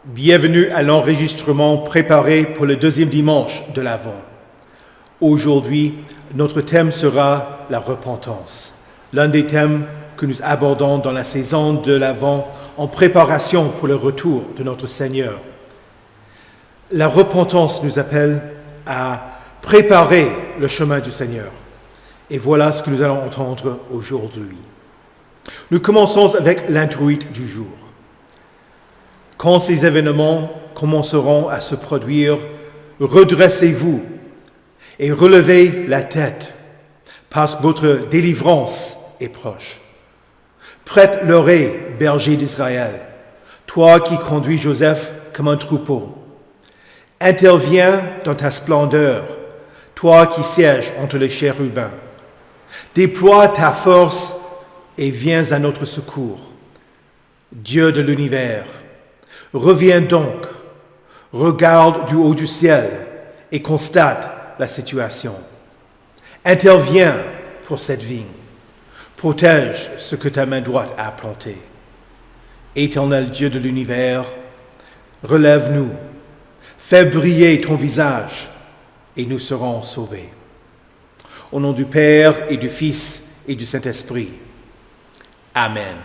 Bienvenue à l'enregistrement préparé pour le deuxième dimanche de l'Avent. Aujourd'hui, notre thème sera la repentance, l'un des thèmes que nous abordons dans la saison de l'Avent en préparation pour le retour de notre Seigneur. La repentance nous appelle à préparer le chemin du Seigneur. Et voilà ce que nous allons entendre aujourd'hui. Nous commençons avec l'introïte du jour. Quand ces événements commenceront à se produire, redressez-vous et relevez la tête, parce que votre délivrance est proche. Prête l'oreille, berger d'Israël, toi qui conduis Joseph comme un troupeau. Interviens dans ta splendeur, toi qui sièges entre les chérubins. Déploie ta force et viens à notre secours. Dieu de l'univers, reviens donc, regarde du haut du ciel et constate la situation. Interviens pour cette vigne. Protège ce que ta main droite a planté. Éternel Dieu de l'univers, relève-nous. Fais briller ton visage et nous serons sauvés. Au nom du Père et du Fils et du Saint-Esprit. Amen.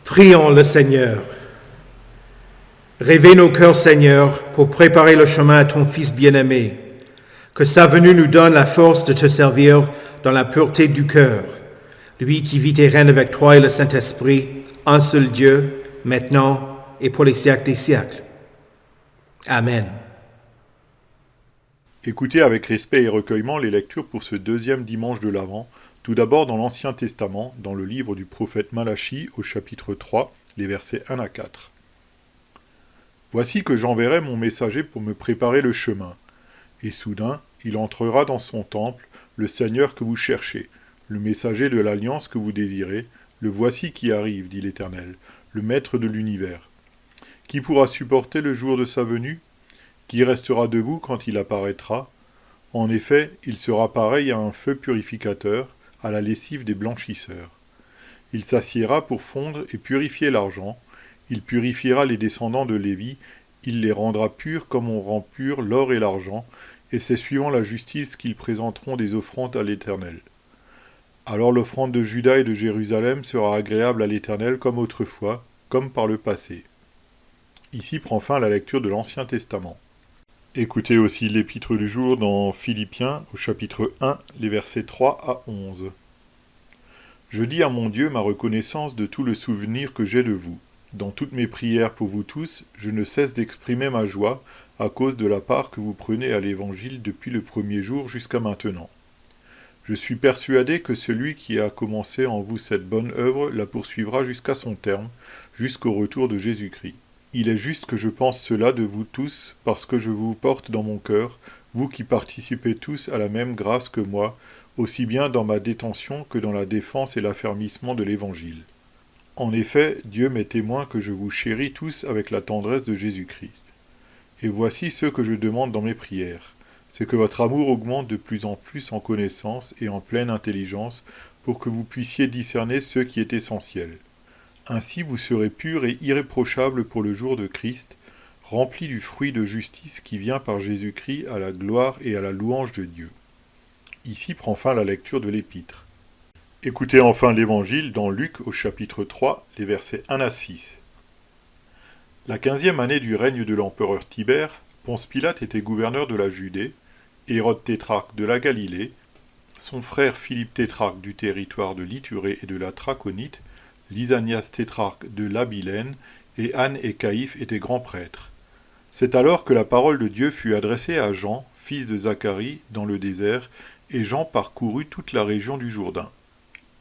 Prions le Seigneur. Réveille nos cœurs, Seigneur, pour préparer le chemin à ton Fils bien-aimé. Que sa venue nous donne la force de te servir dans la pureté du cœur. Lui qui vit et règne avec toi et le Saint-Esprit, un seul Dieu, maintenant et pour les siècles des siècles. Amen. Écoutez avec respect et recueillement les lectures pour ce deuxième dimanche de l'Avent, tout d'abord dans l'Ancien Testament, dans le livre du prophète Malachie au chapitre 3, les versets 1 à 4. « Voici que j'enverrai mon messager pour me préparer le chemin. Et soudain, il entrera dans son temple, le Seigneur que vous cherchez, le messager de l'alliance que vous désirez, le voici qui arrive, dit l'Éternel, le Maître de l'univers. Qui pourra supporter le jour de sa venue ? Qui restera debout quand il apparaîtra ? En effet, il sera pareil à un feu purificateur, à la lessive des blanchisseurs. Il s'assiera pour fondre et purifier l'argent, il purifiera les descendants de Lévi, Il les rendra purs comme on rend pur l'or et l'argent, et c'est suivant la justice qu'ils présenteront des offrandes à l'Éternel. Alors l'offrande de Juda et de Jérusalem sera agréable à l'Éternel comme autrefois, comme par le passé. Ici prend fin la lecture de l'Ancien Testament. Écoutez aussi l'épître du jour dans Philippiens au chapitre 1, les versets 3 à 11. Je dis à mon Dieu ma reconnaissance de tout le souvenir que j'ai de vous. Dans toutes mes prières pour vous tous, je ne cesse d'exprimer ma joie à cause de la part que vous prenez à l'Évangile depuis le premier jour jusqu'à maintenant. Je suis persuadé que celui qui a commencé en vous cette bonne œuvre la poursuivra jusqu'à son terme, jusqu'au retour de Jésus-Christ. Il est juste que je pense cela de vous tous, parce que je vous porte dans mon cœur, vous qui participez tous à la même grâce que moi, aussi bien dans ma détention que dans la défense et l'affermissement de l'Évangile. En effet, Dieu m'est témoin que je vous chéris tous avec la tendresse de Jésus-Christ. Et voici ce que je demande dans mes prières, c'est que votre amour augmente de plus en plus en connaissance et en pleine intelligence, pour que vous puissiez discerner ce qui est essentiel. Ainsi vous serez purs et irréprochables pour le jour de Christ, remplis du fruit de justice qui vient par Jésus-Christ à la gloire et à la louange de Dieu. Ici prend fin la lecture de l'Épître. Écoutez enfin l'Évangile dans Luc au chapitre 3, les versets 1 à 6. La 15e année du règne de l'empereur Tibère, Ponce Pilate était gouverneur de la Judée, Hérode tétrarque de la Galilée, son frère Philippe tétrarque du territoire de l'Ithurée et de la Traconite, Lysanias tétrarque de l'Abilène, et Anne et Caïphe étaient grands prêtres. C'est alors que la parole de Dieu fut adressée à Jean, fils de Zacharie, dans le désert, et Jean parcourut toute la région du Jourdain.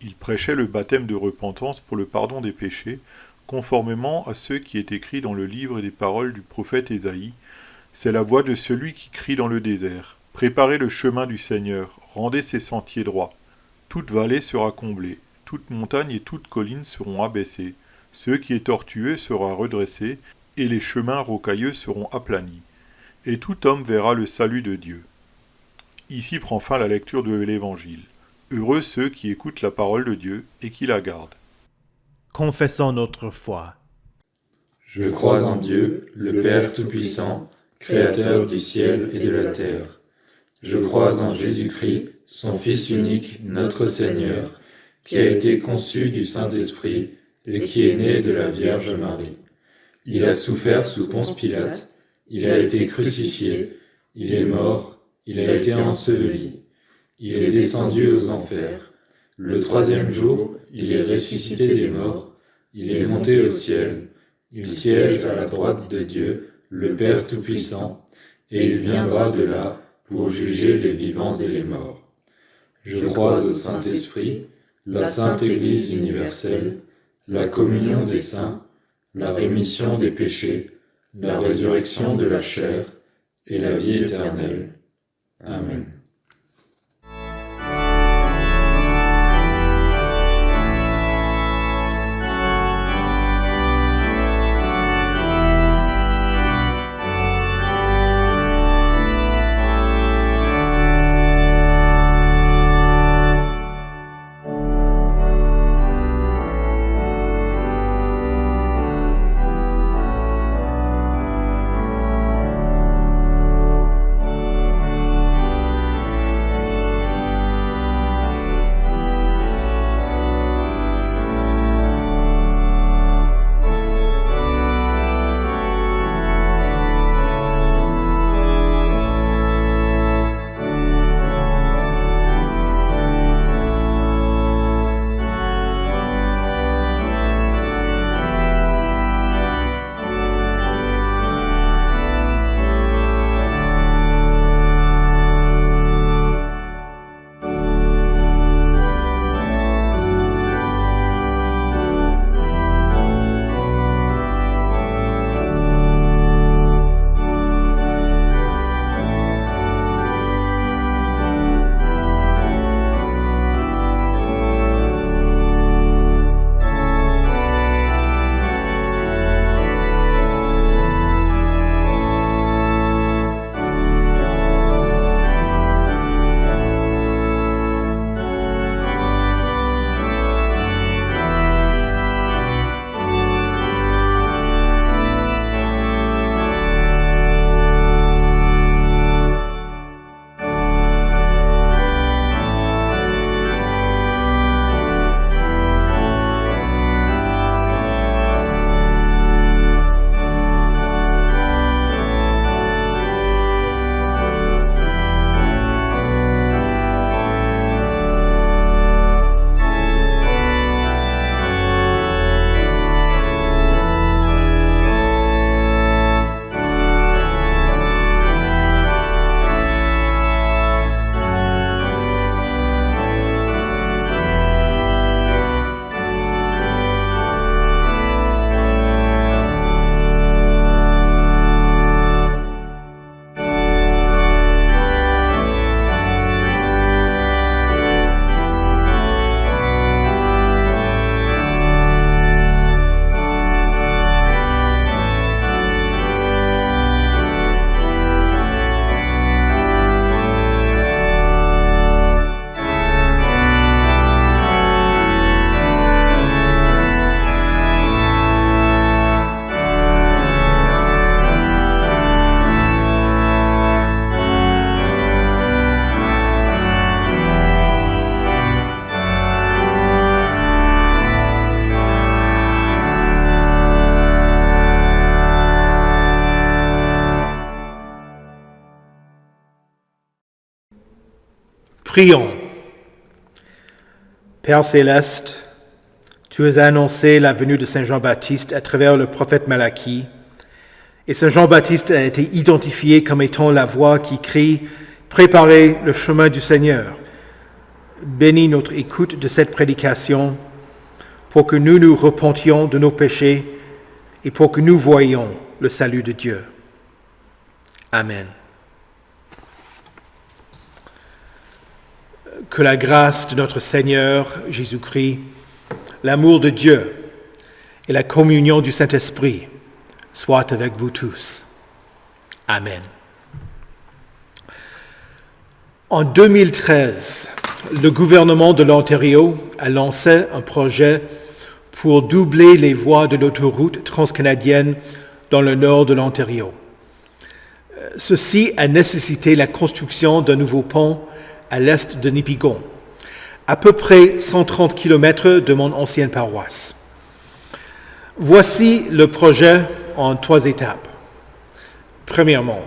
Il prêchait le baptême de repentance pour le pardon des péchés, conformément à ce qui est écrit dans le livre des paroles du prophète Ésaïe. C'est la voix de celui qui crie dans le désert. Préparez le chemin du Seigneur, rendez ses sentiers droits. Toute vallée sera comblée, toute montagne et toute colline seront abaissées, ce qui est tortueux sera redressé, et les chemins rocailleux seront aplanis. Et tout homme verra le salut de Dieu. Ici prend fin la lecture de l'Évangile. Heureux ceux qui écoutent la parole de Dieu et qui la gardent. Confessons notre foi. Je crois en Dieu, le Père Tout-Puissant, Créateur du ciel et de la terre. Je crois en Jésus-Christ, son Fils unique, notre Seigneur, qui a été conçu du Saint-Esprit et qui est né de la Vierge Marie. Il a souffert sous Ponce Pilate, il a été crucifié, il est mort, il a été enseveli, il est descendu aux enfers. Le troisième jour, il est ressuscité des morts, il est monté au ciel, il siège à la droite de Dieu, le Père Tout-Puissant, et il viendra de là pour juger les vivants et les morts. Je crois au Saint-Esprit, la Sainte Église universelle, la communion des saints, la rémission des péchés, la résurrection de la chair et la vie éternelle. Amen. Prions. Père céleste, tu as annoncé la venue de Saint Jean-Baptiste à travers le prophète Malachie, et Saint Jean-Baptiste a été identifié comme étant la voix qui crie « Préparez le chemin du Seigneur ». Bénis notre écoute de cette prédication pour que nous nous repentions de nos péchés et pour que nous voyions le salut de Dieu. Amen. Que la grâce de notre Seigneur Jésus-Christ, l'amour de Dieu et la communion du Saint-Esprit soient avec vous tous. Amen. En 2013, le gouvernement de l'Ontario a lancé un projet pour doubler les voies de l'autoroute transcanadienne dans le nord de l'Ontario. Ceci a nécessité la construction d'un nouveau pont à l'est de Nipigon, à peu près 130 km de mon ancienne paroisse. Voici le projet en 3 étapes. Premièrement,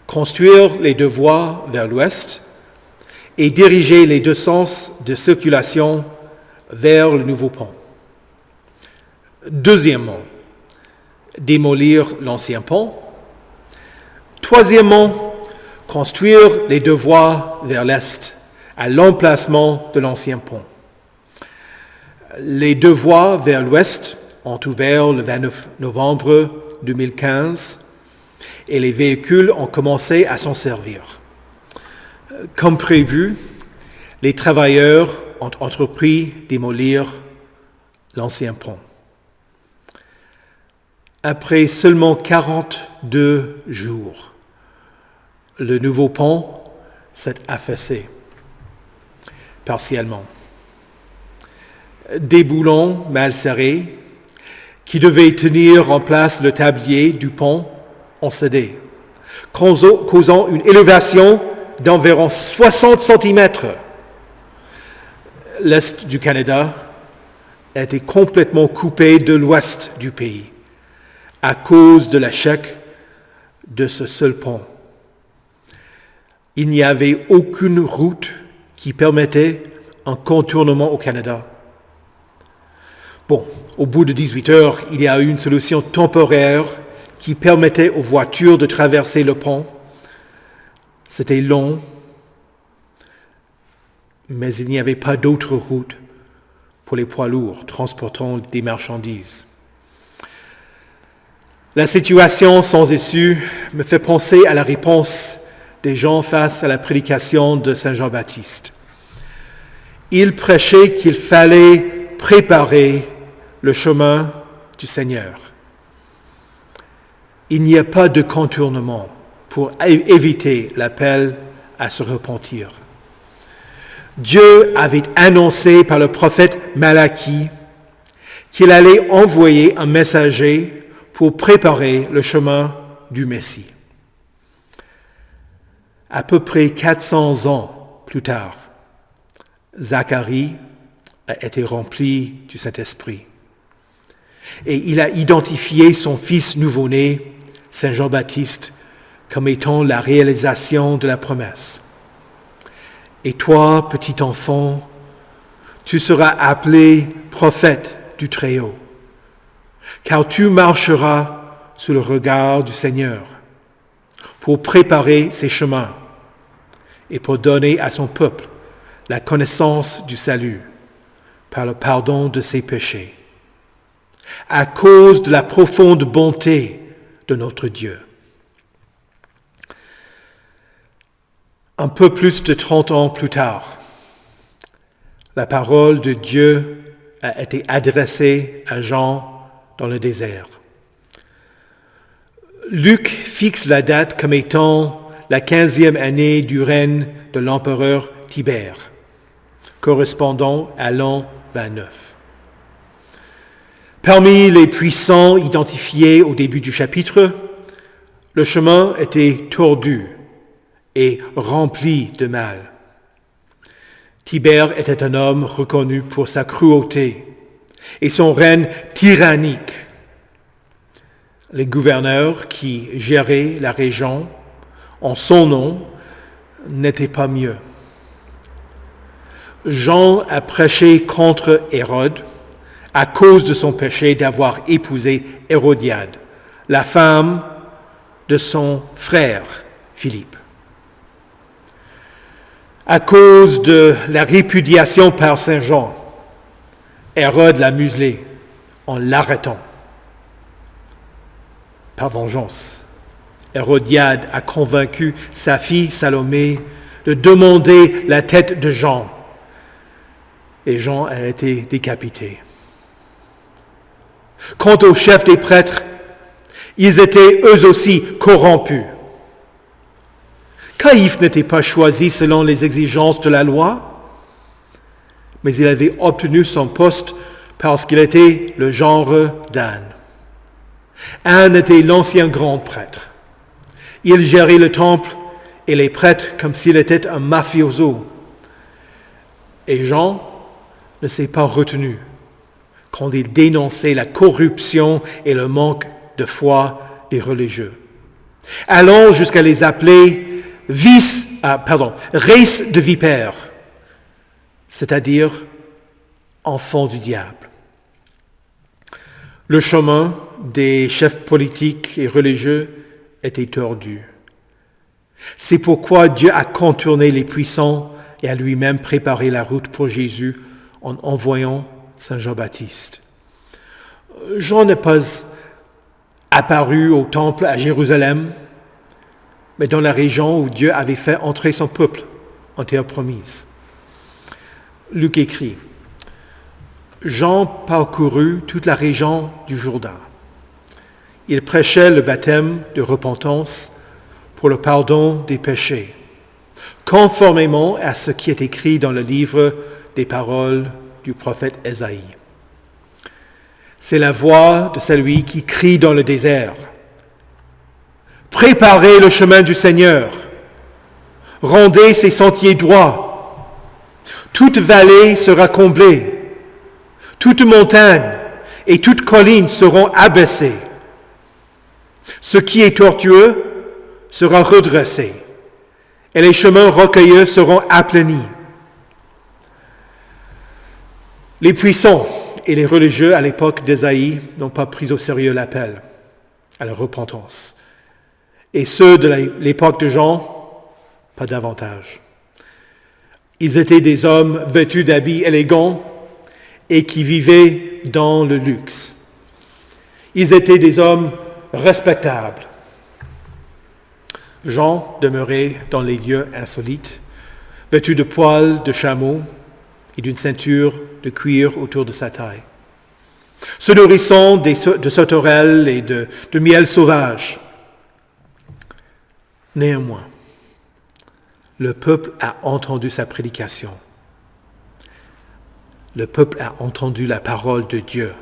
construire les 2 voies vers l'ouest et diriger les 2 sens de circulation vers le nouveau pont. Deuxièmement, démolir l'ancien pont. Troisièmement, construire les 2 voies vers l'est, à l'emplacement de l'ancien pont. Les 2 voies vers l'ouest ont ouvert le 29 novembre 2015 et les véhicules ont commencé à s'en servir. Comme prévu, les travailleurs ont entrepris de démolir l'ancien pont. Après seulement 42 jours, le nouveau pont s'est affaissé, partiellement. Des boulons mal serrés, qui devaient tenir en place le tablier du pont, ont cédé, causant une élévation d'environ 60 cm. L'Est du Canada a été complètement coupé de l'ouest du pays, à cause de l'échec de ce seul pont. Il n'y avait aucune route qui permettait un contournement au Canada. Bon, au bout de 18 heures, il y a eu une solution temporaire qui permettait aux voitures de traverser le pont. C'était long, mais il n'y avait pas d'autre route pour les poids lourds transportant des marchandises. La situation sans issue me fait penser à la réponse des gens face à la prédication de Saint Jean-Baptiste. Il prêchait qu'il fallait préparer le chemin du Seigneur. Il n'y a pas de contournement pour éviter l'appel à se repentir. Dieu avait annoncé par le prophète Malachie qu'il allait envoyer un messager pour préparer le chemin du Messie. À peu près 400 ans plus tard, Zacharie a été rempli du Saint-Esprit. Et il a identifié son fils nouveau-né, Saint Jean-Baptiste, comme étant la réalisation de la promesse. Et toi, petit enfant, tu seras appelé prophète du Très-Haut, car tu marcheras sous le regard du Seigneur pour préparer ses chemins et pour donner à son peuple la connaissance du salut par le pardon de ses péchés, à cause de la profonde bonté de notre Dieu. Un peu plus de 30 ans plus tard, la parole de Dieu a été adressée à Jean dans le désert. Luc fixe la date comme étant la 15e année du règne de l'empereur Tibère, correspondant à l'an 29. Parmi les puissants identifiés au début du chapitre, le chemin était tordu et rempli de mal. Tibère était un homme reconnu pour sa cruauté et son règne tyrannique. Les gouverneurs qui géraient la région en son nom n'étaient pas mieux. Jean a prêché contre Hérode à cause de son péché d'avoir épousé Hérodiade, la femme de son frère Philippe. À cause de la répudiation par Saint Jean, Hérode l'a muselé en l'arrêtant. Par vengeance, Hérodiade a convaincu sa fille Salomé de demander la tête de Jean. Et Jean a été décapité. Quant aux chefs des prêtres, ils étaient eux aussi corrompus. Caïphe n'était pas choisi selon les exigences de la loi, mais il avait obtenu son poste parce qu'il était le gendre d'Anne. Anne était l'ancien grand prêtre. Il gérait le temple et les prêtres comme s'il était un mafioso. Et Jean ne s'est pas retenu quand il dénonçait la corruption et le manque de foi des religieux, allant jusqu'à les appeler race de vipères, c'est-à-dire enfants du diable. Le chemin des chefs politiques et religieux était tordu. C'est pourquoi Dieu a contourné les puissants et a lui-même préparé la route pour Jésus en envoyant Saint Jean-Baptiste. Jean n'est pas apparu au temple à Jérusalem, mais dans la région où Dieu avait fait entrer son peuple en terre promise. Luc écrit, Jean parcourut toute la région du Jourdain. Il prêchait le baptême de repentance pour le pardon des péchés, conformément à ce qui est écrit dans le livre des paroles du prophète Ésaïe. C'est la voix de celui qui crie dans le désert. Préparez le chemin du Seigneur. Rendez ses sentiers droits. Toute vallée sera comblée. Toute montagne et toute colline seront abaissées. Ce qui est tortueux sera redressé, et les chemins rocailleux seront aplani. Les puissants et les religieux à l'époque d'Ésaïe n'ont pas pris au sérieux l'appel à la repentance. Et ceux de l'époque de Jean, pas davantage. Ils étaient des hommes vêtus d'habits élégants et qui vivaient dans le luxe. Ils étaient des hommes respectables. Jean demeurait dans les lieux insolites, vêtu de poils de chameau et d'une ceinture de cuir autour de sa taille, se nourrissant de sauterelles et de miel sauvage. Néanmoins, le peuple a entendu sa prédication. Le peuple a entendu la parole de Dieu.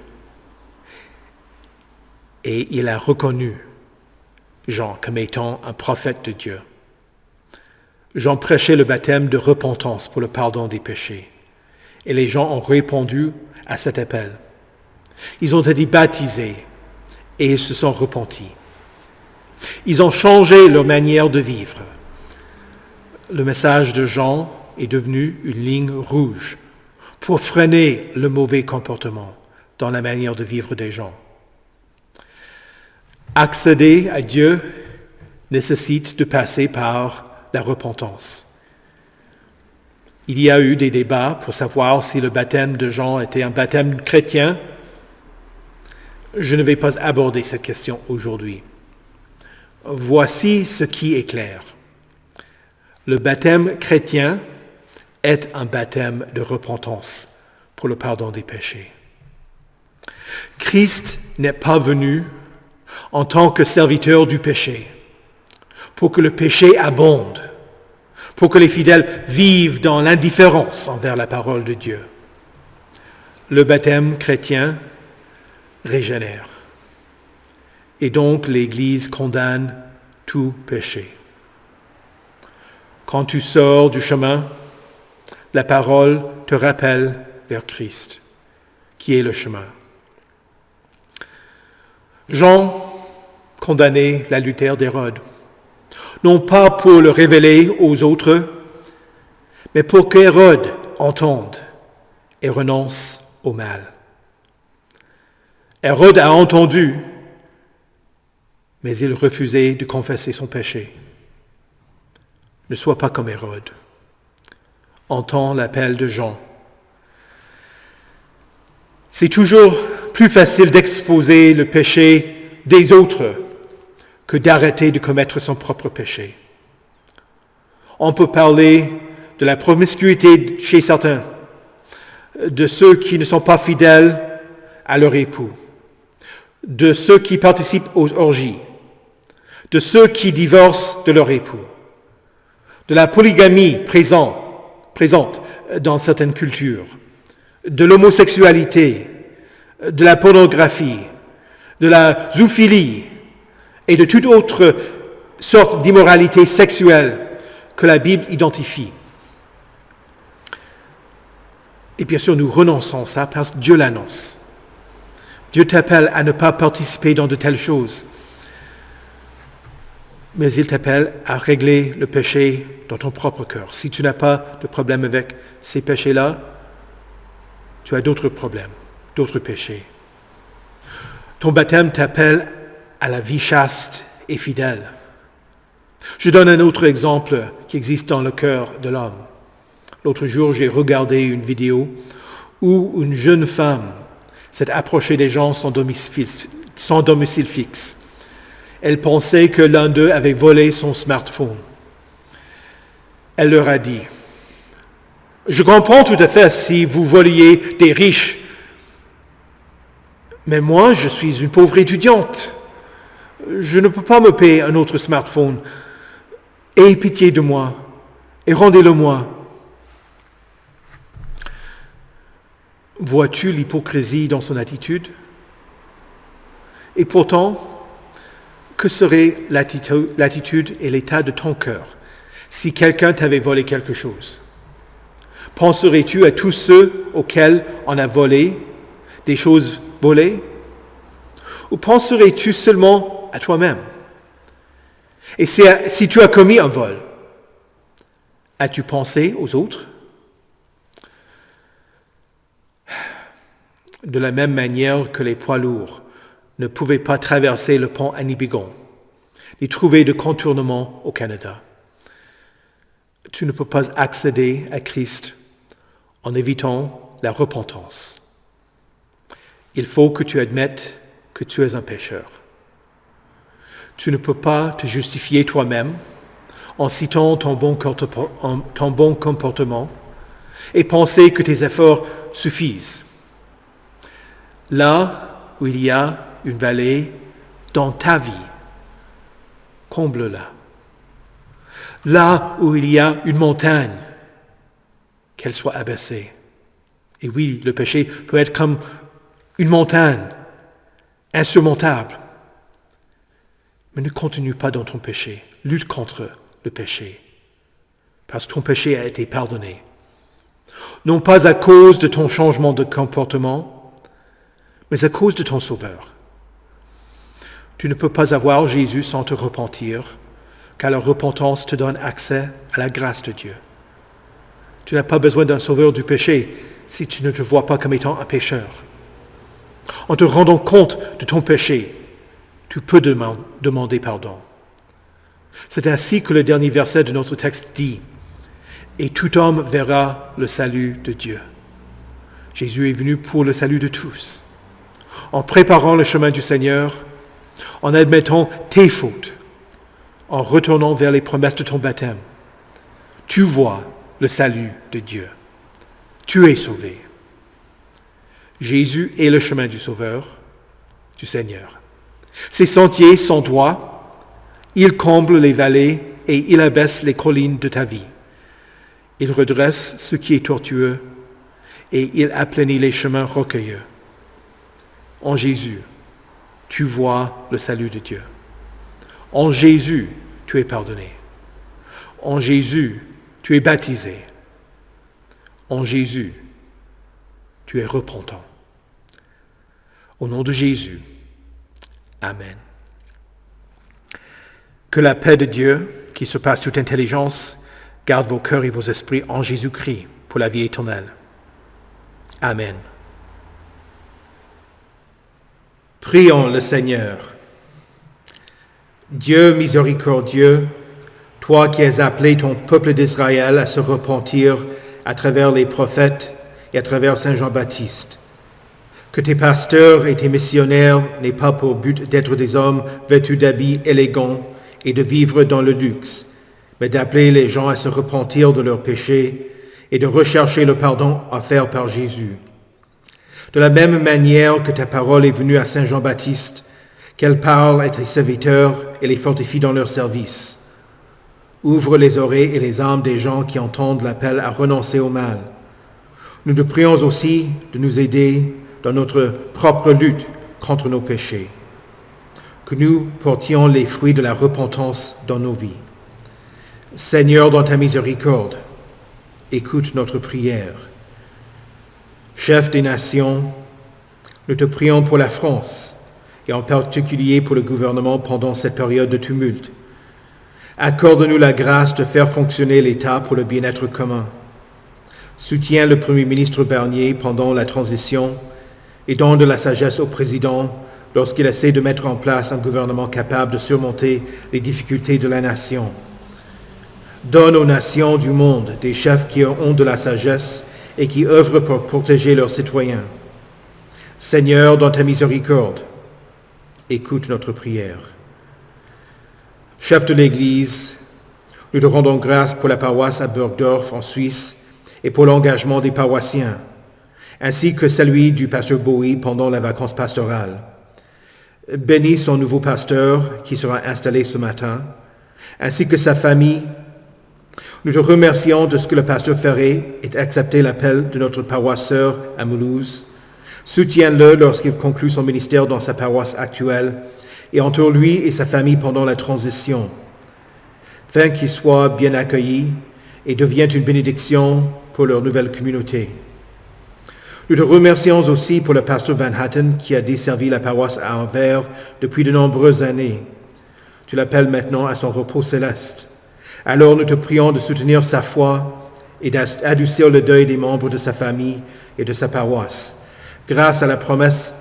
Et il a reconnu Jean comme étant un prophète de Dieu. Jean prêchait le baptême de repentance pour le pardon des péchés. Et les gens ont répondu à cet appel. Ils ont été baptisés et ils se sont repentis. Ils ont changé leur manière de vivre. Le message de Jean est devenu une ligne rouge pour freiner le mauvais comportement dans la manière de vivre des gens. Accéder à Dieu nécessite de passer par la repentance. Il y a eu des débats pour savoir si le baptême de Jean était un baptême chrétien. Je ne vais pas aborder cette question aujourd'hui. Voici ce qui est clair. Le baptême chrétien est un baptême de repentance pour le pardon des péchés. Christ n'est pas venu en tant que serviteur du péché, pour que le péché abonde, pour que les fidèles vivent dans l'indifférence envers la parole de Dieu. Le baptême chrétien régénère. Et donc l'Église condamne tout péché. Quand tu sors du chemin, la parole te rappelle vers Christ, qui est le chemin. Jean condamnait l'adultère d'Hérode, non pas pour le révéler aux autres, mais pour qu'Hérode entende et renonce au mal. Hérode a entendu, mais il refusait de confesser son péché. Ne sois pas comme Hérode. Entends l'appel de Jean. C'est toujours plus facile d'exposer le péché des autres que d'arrêter de commettre son propre péché. On peut parler de la promiscuité chez certains, de ceux qui ne sont pas fidèles à leur époux, de ceux qui participent aux orgies, de ceux qui divorcent de leur époux, de la polygamie présente dans certaines cultures, de l'homosexualité, de la pornographie, de la zoophilie et de toute autre sorte d'immoralité sexuelle que la Bible identifie. Et bien sûr, nous renonçons à ça parce que Dieu l'annonce. Dieu t'appelle à ne pas participer dans de telles choses. Mais il t'appelle à régler le péché dans ton propre cœur. Si tu n'as pas de problème avec ces péchés-là, tu as d'autres problèmes, d'autres péchés. Ton baptême t'appelle à la vie chaste et fidèle. Je donne un autre exemple qui existe dans le cœur de l'homme. L'autre jour, j'ai regardé une vidéo où une jeune femme s'est approchée des gens sans domicile fixe. Elle pensait que l'un d'eux avait volé son smartphone. Elle leur a dit, « Je comprends tout à fait si vous voliez des riches, mais moi, je suis une pauvre étudiante. Je ne peux pas me payer un autre smartphone. Ayez pitié de moi et rendez-le-moi. » Vois-tu l'hypocrisie dans son attitude? Et pourtant, que serait l'attitude et l'état de ton cœur si quelqu'un t'avait volé quelque chose? Penserais-tu à tous ceux auxquels on a volé des choses volées? Ou penserais-tu seulement à toi-même? Et si tu as commis un vol, as-tu pensé aux autres? De la même manière que les poids lourds ne pouvaient pas traverser le pont Annibegon, ni trouver de contournement au Canada, tu ne peux pas accéder à Christ en évitant la repentance. Il faut que tu admettes que tu es un pécheur. Tu ne peux pas te justifier toi-même en citant ton bon comportement et penser que tes efforts suffisent. Là où il y a une vallée dans ta vie, comble-la. Là où il y a une montagne, qu'elle soit abaissée. Et oui, le péché peut être comme une montagne, insurmontable. Mais ne continue pas dans ton péché. Lutte contre le péché. Parce que ton péché a été pardonné. Non pas à cause de ton changement de comportement, mais à cause de ton Sauveur. Tu ne peux pas avoir Jésus sans te repentir, car la repentance te donne accès à la grâce de Dieu. Tu n'as pas besoin d'un sauveur du péché si tu ne te vois pas comme étant un pécheur. En te rendant compte de ton péché, tu peux demander pardon. C'est ainsi que le dernier verset de notre texte dit, « Et tout homme verra le salut de Dieu. » Jésus est venu pour le salut de tous. En préparant le chemin du Seigneur, en admettant tes fautes, en retournant vers les promesses de ton baptême, tu vois le salut de Dieu. Tu es sauvé. Jésus est le chemin du Sauveur, du Seigneur. Ses sentiers sont droits, il comble les vallées et il abaisse les collines de ta vie. Il redresse ce qui est tortueux et il aplanit les chemins rocailleux. En Jésus, tu vois le salut de Dieu. En Jésus, tu es pardonné. En Jésus, tu es baptisé. En Jésus, tu es repentant. Au nom de Jésus, Amen. Que la paix de Dieu, qui surpasse toute intelligence, garde vos cœurs et vos esprits en Jésus-Christ. pour la vie éternelle. Amen. Prions le Seigneur. Dieu miséricordieux, toi qui as appelé ton peuple d'Israël à se repentir à travers les prophètes et à travers Saint Jean-Baptiste, que tes pasteurs et tes missionnaires n'aient pas pour but d'être des hommes vêtus d'habits élégants et de vivre dans le luxe, mais d'appeler les gens à se repentir de leurs péchés et de rechercher le pardon offert par Jésus. De la même manière que ta parole est venue à Saint Jean-Baptiste, qu'elle parle à tes serviteurs et les fortifie dans leur service. Ouvre les oreilles et les âmes des gens qui entendent l'appel à renoncer au mal. Nous te prions aussi de nous aider dans notre propre lutte contre nos péchés. Que nous portions les fruits de la repentance dans nos vies. Seigneur, dans ta miséricorde, écoute notre prière. Chef des nations, nous te prions pour la France, et en particulier pour le gouvernement pendant cette période de tumulte. Accorde-nous la grâce de faire fonctionner l'État pour le bien-être commun. Soutiens le Premier ministre Barnier pendant la transition et donne de la sagesse au président lorsqu'il essaie de mettre en place un gouvernement capable de surmonter les difficultés de la nation. Donne aux nations du monde des chefs qui ont de la sagesse et qui œuvrent pour protéger leurs citoyens. Seigneur, dans ta miséricorde, écoute notre prière. Chef de l'Église, nous te rendons grâce pour la paroisse à Burgdorf en Suisse et pour l'engagement des paroissiens, ainsi que celui du pasteur Bowie pendant la vacance pastorale. Bénis son nouveau pasteur qui sera installé ce matin, ainsi que sa famille. Nous te remercions de ce que le pasteur Ferré ait accepté l'appel de notre paroisseur à Mulhouse. Soutiens-le lorsqu'il conclut son ministère dans sa paroisse actuelle et entoure lui et sa famille pendant la transition, afin qu'il soit bien accueilli et devienne une bénédiction pour leur nouvelle communauté. Nous te remercions aussi pour le pasteur Van Hatten qui a desservi la paroisse à Anvers depuis de nombreuses années. Tu l'appelles maintenant à son repos céleste. Alors nous te prions de soutenir sa foi et d'adoucir le deuil des membres de sa famille et de sa paroisse, grâce à la promesse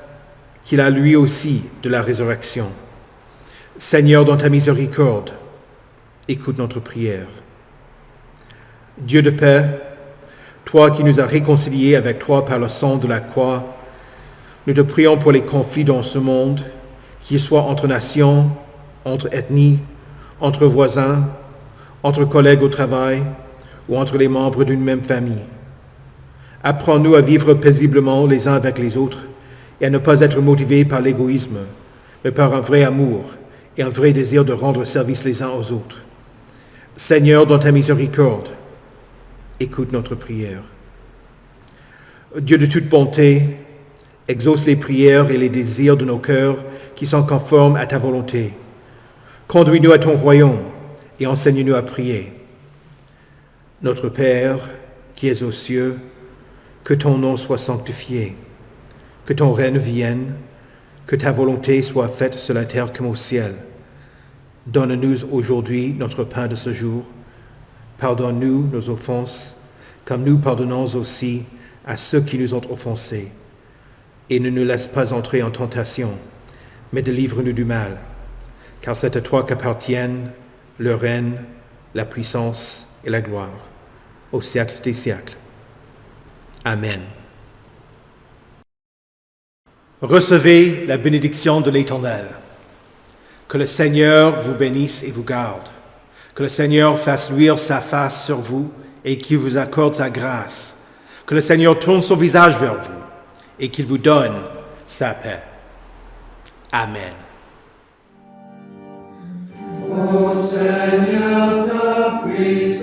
qu'il a lui aussi de la résurrection. Seigneur, dans ta miséricorde, écoute notre prière. Dieu de paix, toi qui nous as réconciliés avec toi par le sang de la croix, nous te prions pour les conflits dans ce monde, qu'ils soient entre nations, entre ethnies, entre voisins, entre collègues au travail ou entre les membres d'une même famille. Apprends-nous à vivre paisiblement les uns avec les autres et à ne pas être motivés par l'égoïsme, mais par un vrai amour et un vrai désir de rendre service les uns aux autres. Seigneur, dans ta miséricorde, écoute notre prière. Dieu de toute bonté, exauce les prières et les désirs de nos cœurs qui sont conformes à ta volonté. Conduis-nous à ton royaume et enseigne-nous à prier. Notre Père, qui es aux cieux, que ton nom soit sanctifié, que ton règne vienne, que ta volonté soit faite sur la terre comme au ciel. Donne-nous aujourd'hui notre pain de ce jour. Pardonne-nous nos offenses, comme nous pardonnons aussi à ceux qui nous ont offensés. Et ne nous laisse pas entrer en tentation, mais délivre-nous du mal, car c'est à toi qu'appartiennent le règne, la puissance et la gloire, au siècle des siècles. Amen. Recevez la bénédiction de l'Éternel. Que le Seigneur vous bénisse et vous garde. Que le Seigneur fasse luire sa face sur vous et qu'il vous accorde sa grâce. Que le Seigneur tourne son visage vers vous et qu'il vous donne sa paix. Amen. Ô Seigneur, ta puissance